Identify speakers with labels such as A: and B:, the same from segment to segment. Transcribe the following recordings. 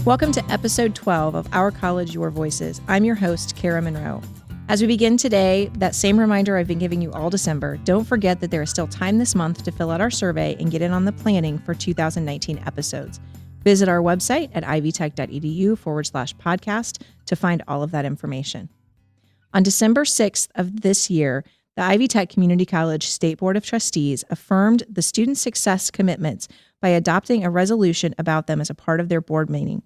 A: Welcome to episode 12 of Our College, Your Voices. I'm your host, Kara Monroe. As we begin today, that same reminder I've been giving you all December, don't forget that there is still time this month to fill out our survey and get in on the planning for 2019 episodes. Visit our website at ivytech.edu/podcast to find all of that information. On December 6th of this year, the Ivy Tech Community College State Board of Trustees affirmed the student success commitments by adopting a resolution about them as a part of their board meeting.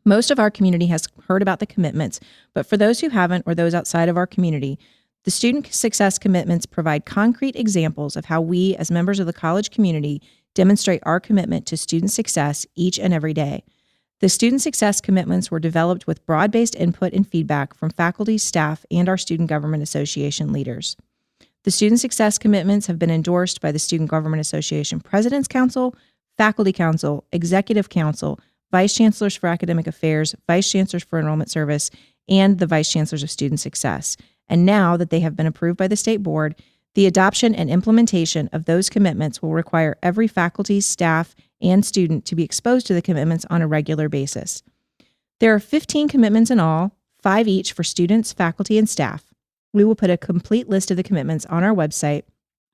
A: Most of our community has heard about the commitments, but for those who haven't or those outside of our community, the student success commitments provide concrete examples of how we, as members of the college community, demonstrate our commitment to student success each and every day. The student success commitments were developed with broad-based input and feedback from faculty, staff, and our Student Government Association leaders. The student success commitments have been endorsed by the Student Government Association President's Council, Faculty Council, Executive Council, Vice Chancellors for Academic Affairs, Vice Chancellors for Enrollment Service, and the Vice Chancellors of Student Success. And now that they have been approved by the State Board, the adoption and implementation of those commitments will require every faculty, staff, and student to be exposed to the commitments on a regular basis. There are 15 commitments in all, 5 each for students, faculty, and staff. We will put a complete list of the commitments on our website,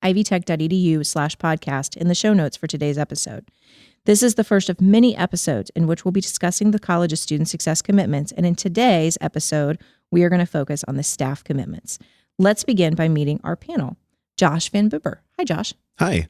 A: ivytech.edu/podcast, in the show notes for today's episode. This is the first of many episodes in which we'll be discussing the college's student success commitments, and in today's episode, we are going to focus on the staff commitments. Let's begin by meeting our panel. Josh Van Bibber. Hi, Josh.
B: Hi.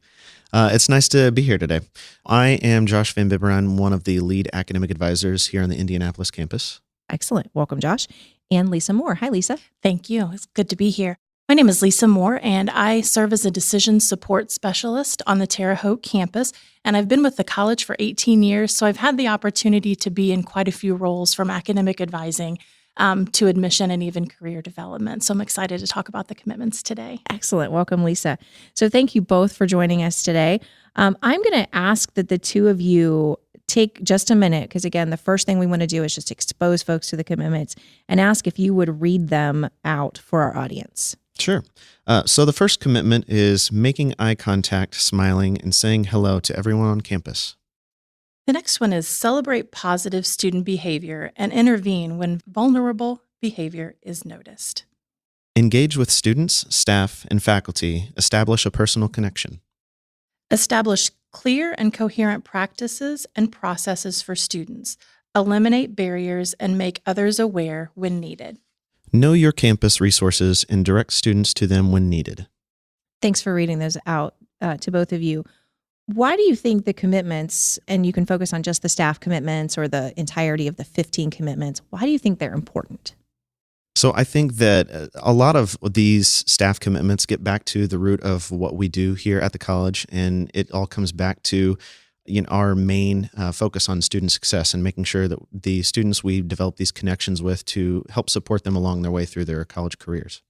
B: It's nice to be here today. I am Josh Van Bibber. I'm one of the lead academic advisors here on the Indianapolis campus.
A: Excellent. Welcome, Josh. And Lisa Moore. Hi, Lisa.
C: Thank you. It's good to be here. My name is Lisa Moore, and I serve as a decision support specialist on the Terre Haute campus, and I've been with the college for 18 years, so I've had the opportunity to be in quite a few roles, from academic advising to admission and even career development. So I'm excited to talk about the commitments today.
A: Excellent. Welcome, Lisa. So thank you both for joining us today. I'm going to ask that the two of you take just a minute, because again, the first thing we want to do is just expose folks to the commitments and ask if you would read them out for our audience.
B: Sure. So the first commitment is making eye contact, smiling, and saying hello to everyone on campus.
C: The next one is celebrate positive student behavior and intervene when vulnerable behavior is noticed.
B: Engage with students, staff, and faculty. Establish a personal connection.
C: Establish clear and coherent practices and processes for students. Eliminate barriers and make others aware when needed.
B: Know your campus resources and direct students to them when needed.
A: Thanks for reading those out to both of you. Why do you think the commitments, and you can focus on just the staff commitments or the entirety of the 15 commitments, why do you think they're important?
B: So I think that a lot of these staff commitments get back to the root of what we do here at the college, and it all comes back to our main focus on student success and making sure that the students we develop these connections with to help support them along their way through their college careers.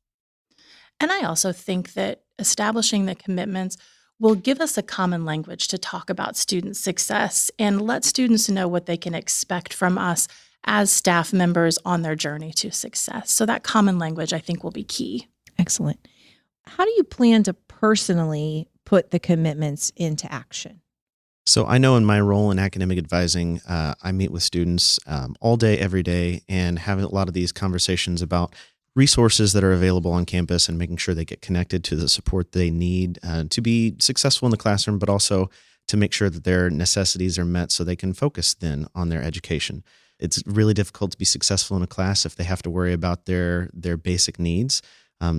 C: And I also think that establishing the commitments will give us a common language to talk about student success and let students know what they can expect from us as staff members on their journey to success. So that common language, I think, will be key.
A: Excellent. How do you plan to personally put the commitments into action?
B: So I know in my role in academic advising, I meet with students all day, every day, and have a lot of these conversations about resources that are available on campus and making sure they get connected to the support they need to be successful in the classroom, but also to make sure that their necessities are met so they can focus then on their education. It's really difficult to be successful in a class if they have to worry about their basic needs.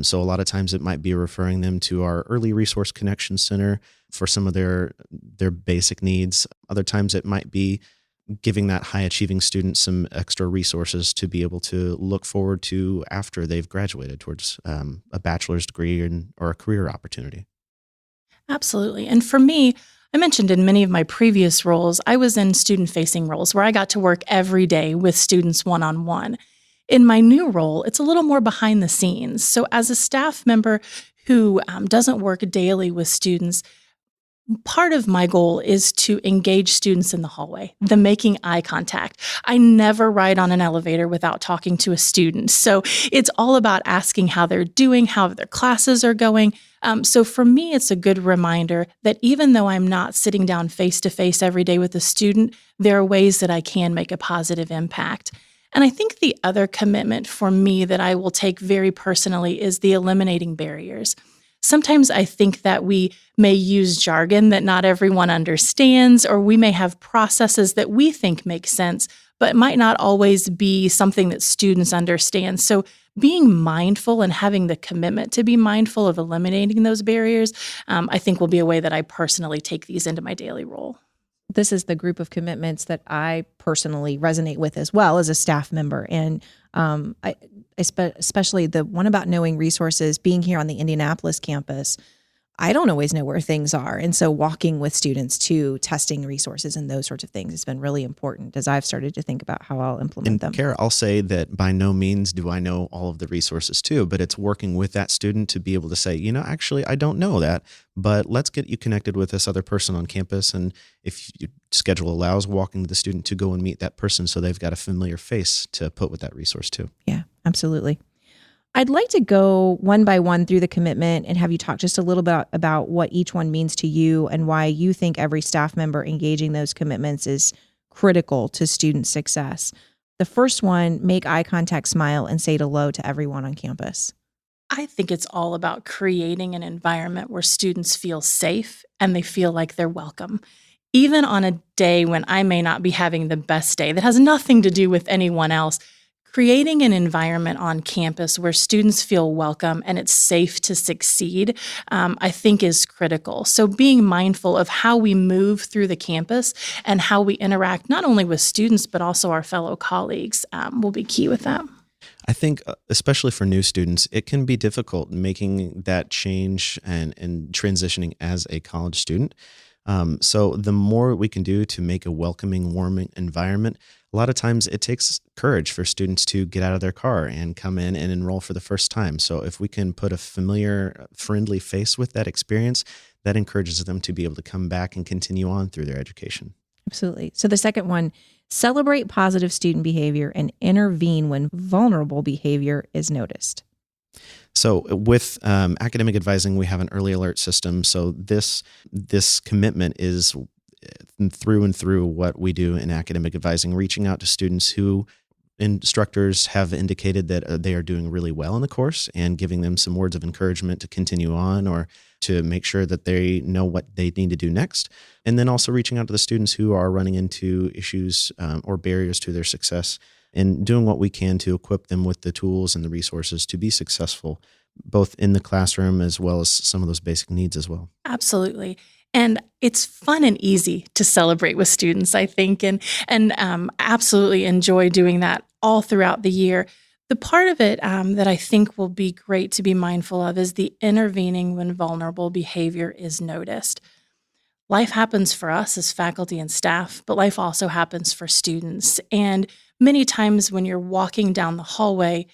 B: So a lot of times it might be referring them to our early resource connection center for some of their basic needs. Other times it might be giving that high achieving student some extra resources to be able to look forward to after they've graduated towards a bachelor's degree or a career opportunity.
C: Absolutely. And for me, I mentioned in many of my previous roles, I was in student-facing roles where I got to work every day with students one-on-one. In my new role, it's a little more behind the scenes. So as a staff member who doesn't work daily with students, Part of my goal is to engage students in the hallway, the making eye contact. I never ride on an elevator without talking to a student. So it's all about asking how they're doing, how their classes are going. So for me, it's a good reminder that even though I'm not sitting down face-to-face every day with a student, there are ways that I can make a positive impact. And I think the other commitment for me that I will take very personally is the eliminating barriers. Sometimes I think that we may use jargon that not everyone understands, or we may have processes that we think make sense, but might not always be something that students understand. So being mindful and having the commitment to be mindful of eliminating those barriers, I think will be a way that I personally take these into my daily role.
A: This is the group of commitments that I personally resonate with as well as a staff member. And especially the one about knowing resources, being here on the Indianapolis campus, I don't always know where things are. And so walking with students to testing resources and those sorts of things has been really important as I've started to think about how I'll implement them.
B: Kara, I'll say that by no means do I know all of the resources too, but it's working with that student to be able to say, actually, I don't know that, but let's get you connected with this other person on campus. And if your schedule allows, walking with the student to go and meet that person so they've got a familiar face to put with that resource too.
A: Yeah, absolutely. I'd like to go one by one through the commitment and have you talk just a little bit about what each one means to you and why you think every staff member engaging those commitments is critical to student success. The first one, make eye contact, smile, and say hello to everyone on campus.
C: I think it's all about creating an environment where students feel safe and they feel like they're welcome. Even on a day when I may not be having the best day that has nothing to do with anyone else, creating an environment on campus where students feel welcome and it's safe to succeed, I think is critical. So being mindful of how we move through the campus and how we interact not only with students, but also our fellow colleagues will be key with that.
B: I think, especially for new students, it can be difficult making that change and transitioning as a college student. So the more we can do to make a welcoming, warming environment, a lot of times it takes courage for students to get out of their car and come in and enroll for the first time. So if we can put a familiar, friendly face with that experience, that encourages them to be able to come back and continue on through their education.
A: Absolutely. So the second one, celebrate positive student behavior and intervene when vulnerable behavior is noticed.
B: So with academic advising, we have an early alert system. So this commitment is through and through what we do in academic advising, reaching out to students who instructors have indicated that they are doing really well in the course and giving them some words of encouragement to continue on or to make sure that they know what they need to do next. And then also reaching out to the students who are running into issues or barriers to their success and doing what we can to equip them with the tools and the resources to be successful, both in the classroom as well as some of those basic needs as well.
C: Absolutely. And it's fun and easy to celebrate with students, I think, and absolutely enjoy doing that all throughout the year. The part of it that I think will be great to be mindful of is the intervening when vulnerable behavior is noticed. Life happens for us as faculty and staff, but life also happens for students. And many times when you're walking down the hallway,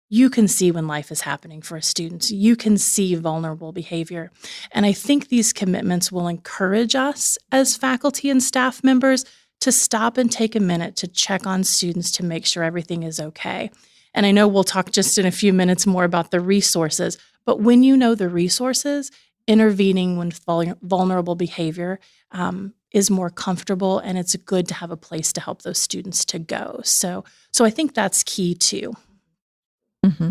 C: you can see when life is happening for a student. You can see vulnerable behavior. And I think these commitments will encourage us as faculty and staff members to stop and take a minute to check on students to make sure everything is okay. And I know we'll talk just in a few minutes more about the resources, but when you know the resources, intervening when vulnerable behavior is more comfortable, and it's good to have a place to help those students to go. So I think that's key too.
A: Mm-hmm.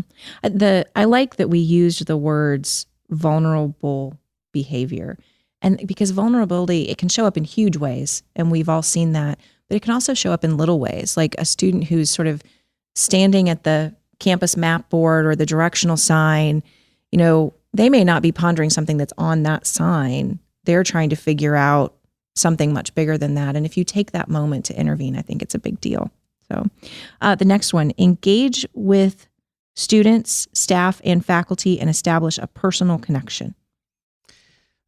A: I like that we used the words vulnerable behavior, and because vulnerability, it can show up in huge ways, and we've all seen that, but it can also show up in little ways, like a student who's sort of standing at the campus map board or the directional sign. They may not be pondering something that's on that sign. They're trying to figure out something much bigger than that. And if you take that moment to intervene, I think it's a big deal. So the next one, engage with students, staff, and faculty and establish a personal connection.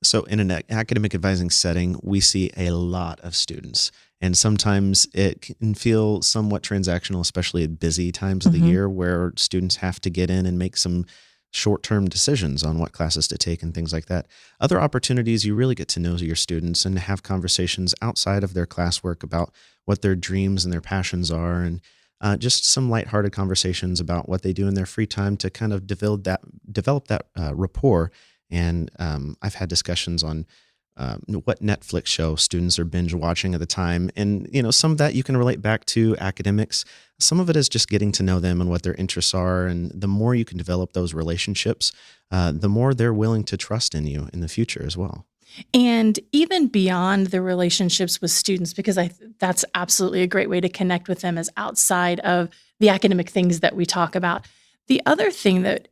B: So in an academic advising setting, we see a lot of students. And sometimes it can feel somewhat transactional, especially at busy times of the year where students have to get in and make some short-term decisions on what classes to take and things like that. Other opportunities, you really get to know your students and have conversations outside of their classwork about what their dreams and their passions are, and just some lighthearted conversations about what they do in their free time to kind of develop that rapport. And I've had discussions on what Netflix show students are binge watching at the time. And, some of that you can relate back to academics. Some of it is just getting to know them and what their interests are. And the more you can develop those relationships, the more they're willing to trust in you in the future as well.
C: And even beyond the relationships with students, because that's absolutely a great way to connect with them, is outside of the academic things that we talk about. The other thing that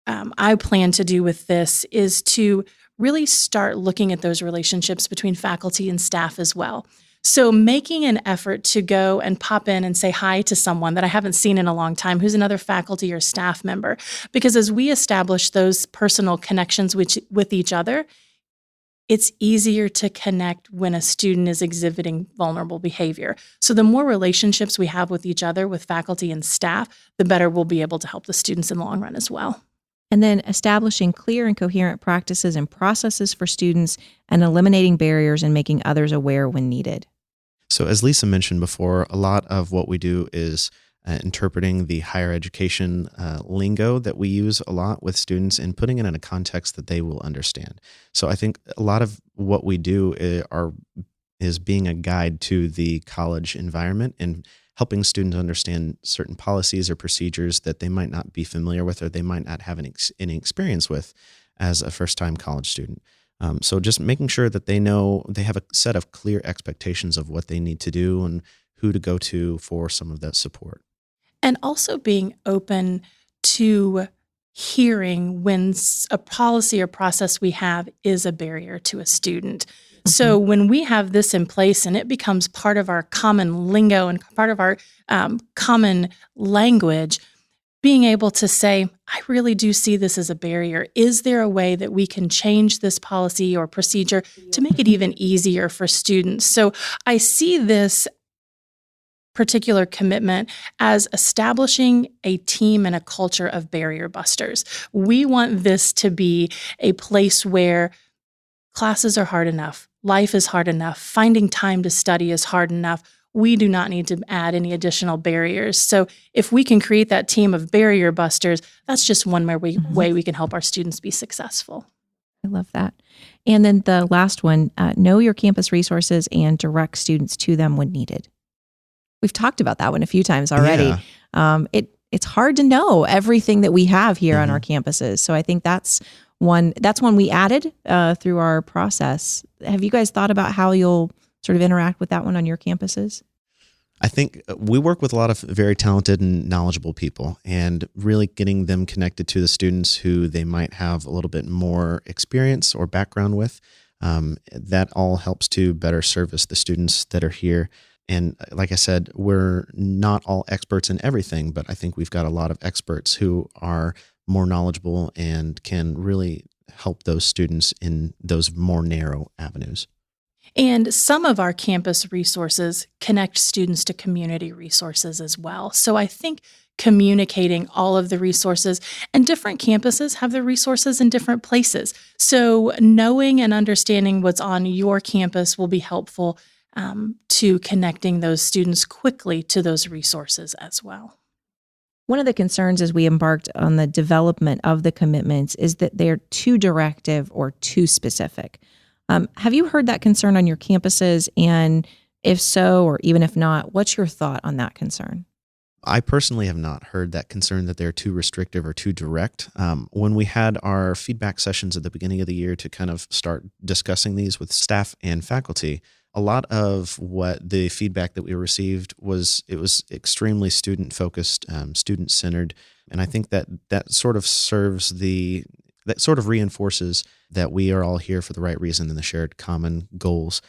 C: I plan to do with this is to really start looking at those relationships between faculty and staff as well. So making an effort to go and pop in and say hi to someone that I haven't seen in a long time, who's another faculty or staff member, because as we establish those personal connections with each other, it's easier to connect when a student is exhibiting vulnerable behavior. So the more relationships we have with each other, with faculty and staff, the better we'll be able to help the students in the long run as well.
A: And then establishing clear and coherent practices and processes for students and eliminating barriers and making others aware when needed.
B: So as Lisa mentioned before, a lot of what we do is interpreting the higher education lingo that we use a lot with students and putting it in a context that they will understand. So I think a lot of what we do is being a guide to the college environment and helping students understand certain policies or procedures that they might not be familiar with or they might not have any experience with as a first-time college student. So just making sure that they know they have a set of clear expectations of what they need to do and who to go to for some of that support.
C: And also being open to hearing when a policy or process we have is a barrier to a student. Mm-hmm. So when we have this in place and it becomes part of our common lingo and part of our common language, being able to say, I really do see this as a barrier. Is there a way that we can change this policy or procedure to make it even easier for students? So I see this particular commitment as establishing a team and a culture of barrier busters. We want this to be a place where classes are hard enough, life is hard enough, finding time to study is hard enough. We do not need to add any additional barriers. So if we can create that team of barrier busters, that's just one way we can help our students be successful.
A: I love that. And then the last one, know your campus resources and direct students to them when needed. We've talked about that one a few times already. Yeah. It's hard to know everything that we have here on our campuses. So I think that's one we added through our process. Have you guys thought about how you'll sort of interact with that one on your campuses?
B: I think we work with a lot of very talented and knowledgeable people, and really getting them connected to the students who they might have a little bit more experience or background with. That all helps to better service the students that are here. And like I said, we're not all experts in everything, but I think we've got a lot of experts who are more knowledgeable and can really help those students in those more narrow avenues.
C: And some of our campus resources connect students to community resources as well. So I think communicating all of the resources, and different campuses have their resources in different places. So knowing and understanding what's on your campus will be helpful to connecting those students quickly to those resources as well.
A: One of the concerns as we embarked on the development of the commitments is that they're too directive or too specific. Have you heard that concern on your campuses? And if so, or even if not, what's your thought on that concern?
B: I personally have not heard that concern that they're too restrictive or too direct. When we had our feedback sessions at the beginning of the year to kind of start discussing these with staff and faculty, a lot of what the feedback that we received was extremely student-focused, student-centered, and I think that sort of reinforces that we are all here for the right reason and the shared common goals.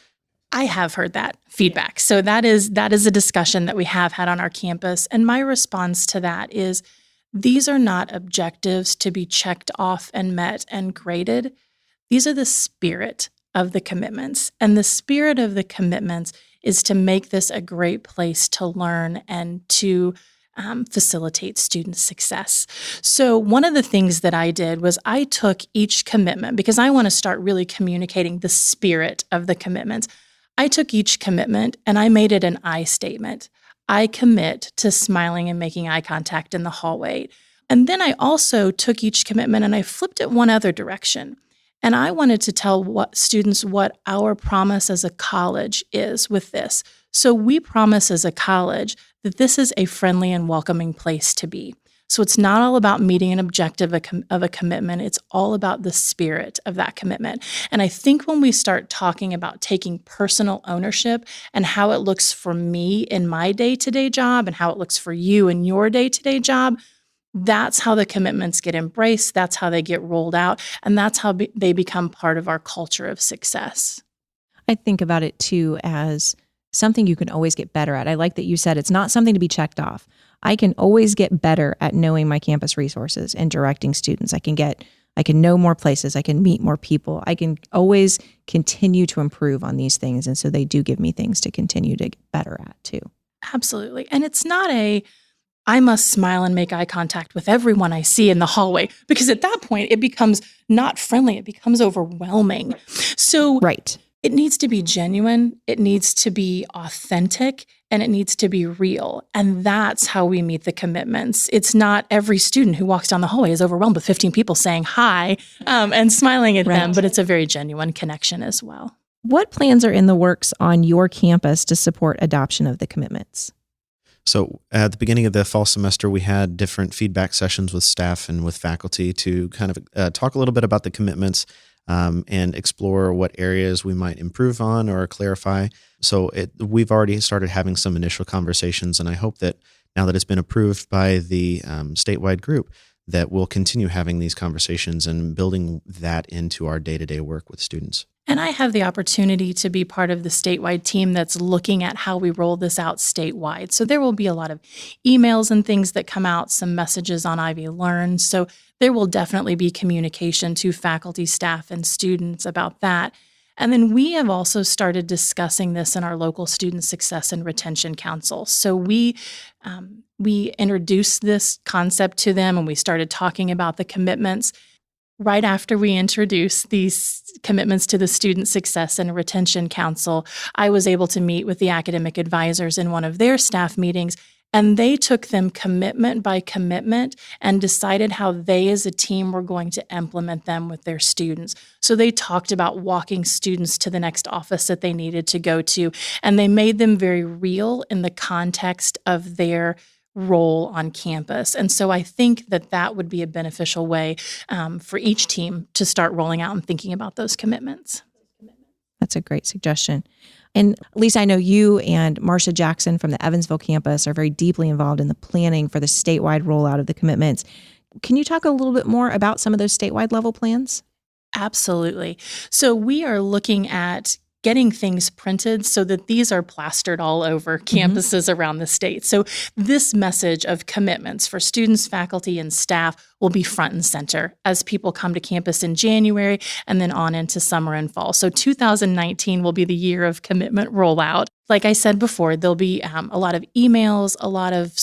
C: I have heard that feedback. So that is a discussion that we have had on our campus. And my response to that is, these are not objectives to be checked off and met and graded. These are the spirit of the commitments. And the spirit of the commitments is to make this a great place to learn and to facilitate student success. So one of the things that I did was I took each commitment, because I want to start really communicating the spirit of the commitments. I took each commitment and I made it an I statement. I commit to smiling and making eye contact in the hallway. And then I also took each commitment and I flipped it one other direction. And I wanted to tell students what our promise as a college is with this. So we promise as a college that this is a friendly and welcoming place to be. So it's not all about meeting an objective of a commitment. It's all about the spirit of that commitment. And I think when we start talking about taking personal ownership and how it looks for me in my day-to-day job and how it looks for you in your day-to-day job, that's how the commitments get embraced. That's how they get rolled out. And that's how they become part of our culture of success.
A: I think about it too as something you can always get better at. I like that you said it's not something to be checked off. I can always get better at knowing my campus resources and directing students. I can know more places. I can meet more people. I can always continue to improve on these things. And so they do give me things to continue to get better at too.
C: Absolutely. And it's not I must smile and make eye contact with everyone I see in the hallway, because at that point it becomes not friendly. It becomes overwhelming. So
A: right.
C: It needs to be genuine, it needs to be authentic, and it needs to be real. And that's how we meet the commitments. It's not every student who walks down the hallway is overwhelmed with 15 people saying hi and smiling at them, but it's a very genuine connection as well.
A: What plans are in the works on your campus to support adoption of the commitments?
B: So at the beginning of the fall semester, we had different feedback sessions with staff and with faculty to kind of talk a little bit about the commitments and explore what areas we might improve on or clarify. So we've already started having some initial conversations, and I hope that now that it's been approved by the statewide group, that we'll continue having these conversations and building that into our day-to-day work with students.
C: And I have the opportunity to be part of the statewide team that's looking at how we roll this out statewide. So there will be a lot of emails and things that come out, some messages on Ivy Learn. So there will definitely be communication to faculty, staff, and students about that. And then we have also started discussing this in our local Student Success and Retention Council. So we introduced this concept to them and we started talking about the commitments. Right after we introduced these commitments to the Student Success and Retention Council, I was able to meet with the academic advisors in one of their staff meetings, and they took them commitment by commitment and decided how they as a team were going to implement them with their students. So they talked about walking students to the next office that they needed to go to, and they made them very real in the context of their role on campus. And so I think that would be a beneficial way for each team to start rolling out and thinking about those commitments.
A: That's a great suggestion. And Lisa, I know you and Marcia Jackson from the Evansville campus are very deeply involved in the planning for the statewide rollout of the commitments. Can you talk a little bit more about some of those statewide level plans?
C: Absolutely. So we are looking at getting things printed so that these are plastered all over campuses around the state. So this message of commitments for students, faculty, and staff will be front and center as people come to campus in January and then on into summer and fall. So 2019 will be the year of commitment rollout. Like I said before, there'll be a lot of emails, a lot of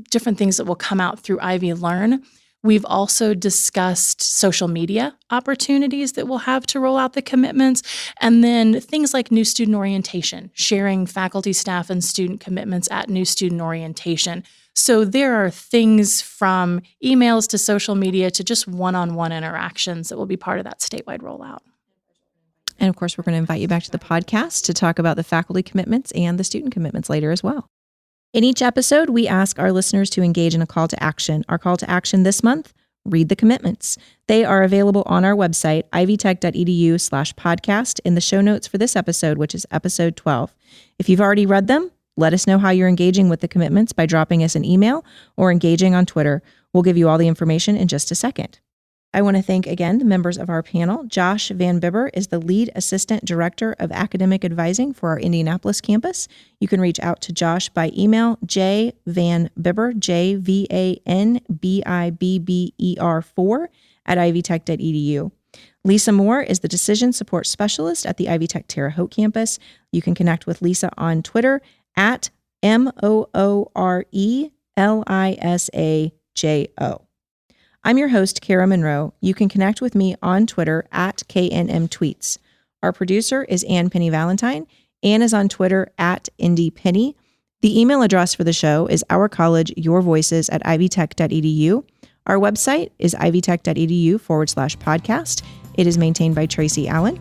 C: different things that will come out through Ivy Learn. We've also discussed social media opportunities that we'll have to roll out the commitments, and then things like new student orientation, sharing faculty, staff, and student commitments at new student orientation. So there are things from emails to social media to just one-on-one interactions that will be part of that statewide rollout.
A: And of course, we're going to invite you back to the podcast to talk about the faculty commitments and the student commitments later as well. In each episode, we ask our listeners to engage in a call to action. Our call to action this month, read the commitments. They are available on our website, ivytech.edu/podcast, in the show notes for this episode, which is episode 12. If you've already read them, let us know how you're engaging with the commitments by dropping us an email or engaging on Twitter. We'll give you all the information in just a second. I want to thank again the members of our panel. Josh Van Bibber is the Lead Assistant Director of Academic Advising for our Indianapolis campus. You can reach out to Josh by email, jvanbibber, jvanbibber4 at ivytech.edu. Lisa Moore is the Decision Support Specialist at the Ivy Tech Terre Haute campus. You can connect with Lisa on Twitter at MOORE LISAJO. I'm your host, Kara Monroe. You can connect with me on Twitter at KNMTweets. Our producer is Ann Penny Valentine. Ann is on Twitter at IndyPenny. The email address for the show is ourcollegeyourvoices@ivytech.edu. Our website is ivytech.edu/podcast. It is maintained by Tracy Allen.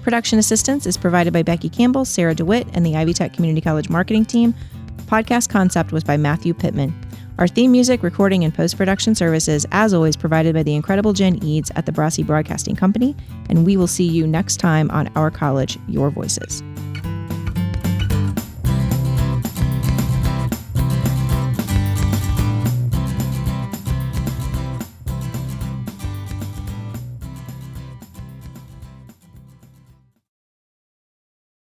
A: Production assistance is provided by Becky Campbell, Sarah DeWitt, and the Ivy Tech Community College marketing team. Podcast concept was by Matthew Pittman. Our theme music, recording, and post-production services, as always, provided by the incredible Jen Eads at the Brassie Broadcasting Company. And we will see you next time on Our College, Your Voices.